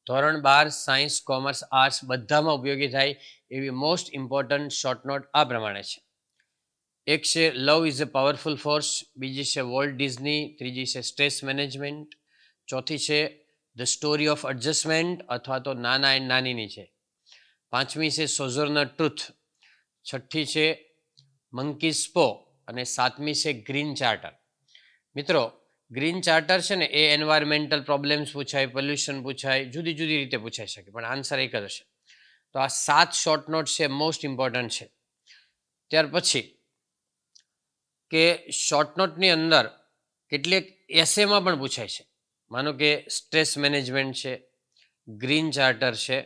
ધોરણ 12 science, commerce, arts બધામાં ઉપયોગી થાય એવી મોસ્ટ ઇમ્પોર્ટન્ટ શોર્ટ નોટ આ પ્રમાણે છે. એક છે love is a powerful force, બીજી છે વોલ્ટ ડિઝની, ત્રીજી છે સ્ટ્રેસ મેનેજમેન્ટ, ચોથી છે ધ સ્ટોરી ઓફ એડજસ્ટમેન્ટ અથવા તો નાના એન્ડ નાનીની છે, પાંચમી છે સોઝોર્નર ટ્રુથ, છઠ્ઠી છે મંકીઝ પો અને સાતમી છે ગ્રીન ચાર્ટર. મિત્રો, ગ્રીન ચાર્ટર છે ને એ એન્વાયરમેન્ટલ પ્રોબ્લેમ્સ પૂછાય, પોલ્યુશન પૂછાય, જુદી જુદી રીતે પૂછાઈ શકે, પણ આન્સર એક જ હશે. તો આ 7 શોર્ટ નોટ છે મોસ્ટ ઇમ્પોર્ટન્ટ છે. ત્યાર પછી કે શોર્ટ નોટની અંદર કેટલીક એસેમાં પણ પૂછાય છે. માનો કે સ્ટ્રેસ મેનેજમેન્ટ છે, ગ્રીન ચાર્ટર છે,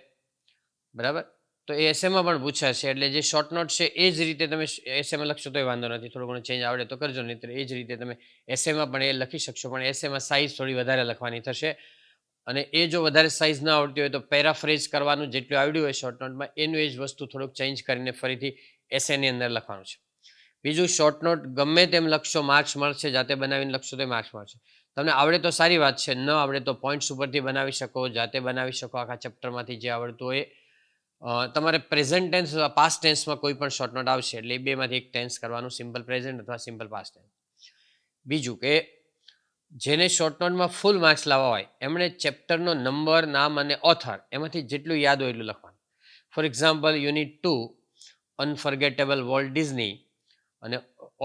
બરાબર. તો એ એસેમાં પણ પૂછાશે, એટલે જે શોર્ટ નોટ છે એ જ રીતે તમે એસેમાં લખશો તો વાંધો નથી, થોડું ઘણું ચેન્જ આવડે તો કરજો, નહીં એ જ રીતે તમે એસેમાં પણ એ લખી શકશો, પણ એસેમાં સાઇઝ થોડી વધારે લખવાની થશે. અને એ જો વધારે સાઇઝ ના આવડતી હોય તો પેરાફ્રેઝ કરવાનું જેટલું આવડ્યું હોય શોર્ટ નોટમાં એનું એ જ વસ્તુ થોડુંક ચેન્જ કરીને ફરીથી એસેની અંદર લખવાનું છે. બીજું, શોર્ટ નોટ ગમે તેમ લખશો માર્ક્સ મળશે, જાતે બનાવીને લખશો તો માર્ક્સ મળશે. તમને આવડે તો સારી વાત છે, ન આવડે તો પોઈન્ટ્સ ઉપરથી બનાવી શકો, જાતે બનાવી શકો, આખા ચેપ્ટરમાંથી જે આવડતું હોય. તમારે પ્રેઝન્ટ ટેન્સ અથવા પાસ્ટ ટેન્સમાં કોઈ પણ શોર્ટ નોટ આવશે, એટલે એ બેમાંથી એક ટેન્સ કરવાનું, સિમ્પલ પ્રેઝન્ટ અથવા સિમ્પલ પાસ્ટ ટેન્સ. બીજું કે જેને શોર્ટ નોટમાં ફૂલ માર્ક્સ લાવવા હોય એમણે ચેપ્ટરનો નંબર, નામ અને ઓથર એમાંથી જેટલું યાદ હોય એટલું લખવાનું. For example, unit 2 unforgettable Walt Disney અને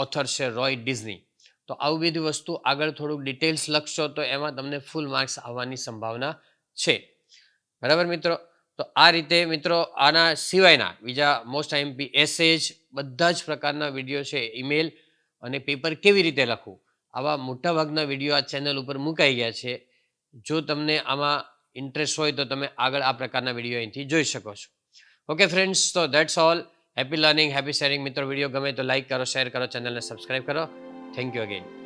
ઓથર છે રોય ડિઝની. તો આવું બધી વસ્તુ આગળ થોડુંક ડિટેલ્સ લખશો તો એમાં તમને ફૂલ માર્ક્સ આવવાની સંભાવના છે. બરાબર મિત્રો. તો આ રીતે મિત્રો આના સિવાયના બીજા મોસ્ટ આઈએમપી એસેજ બધા જ પ્રકારના વિડીયો છે, ઈમેલ અને પેપર કેવી રીતે લખવું, આવા મોટાભાગના વિડીયો આ ચેનલ ઉપર મુકાઈ ગયા છે. જો તમને આમાં ઇન્ટરેસ્ટ હોય તો તમે આગળ આ પ્રકારના વિડીયો અહીંથી જોઈ શકો છો. ઓકે ફ્રેન્ડ્સ, તો that's all. Happy learning, happy sharing. મિત્રો, વિડીયો ગમે તો લાઈક કરો, શેર કરો, ચેનલને સબસ્ક્રાઈબ કરો. Thank you again.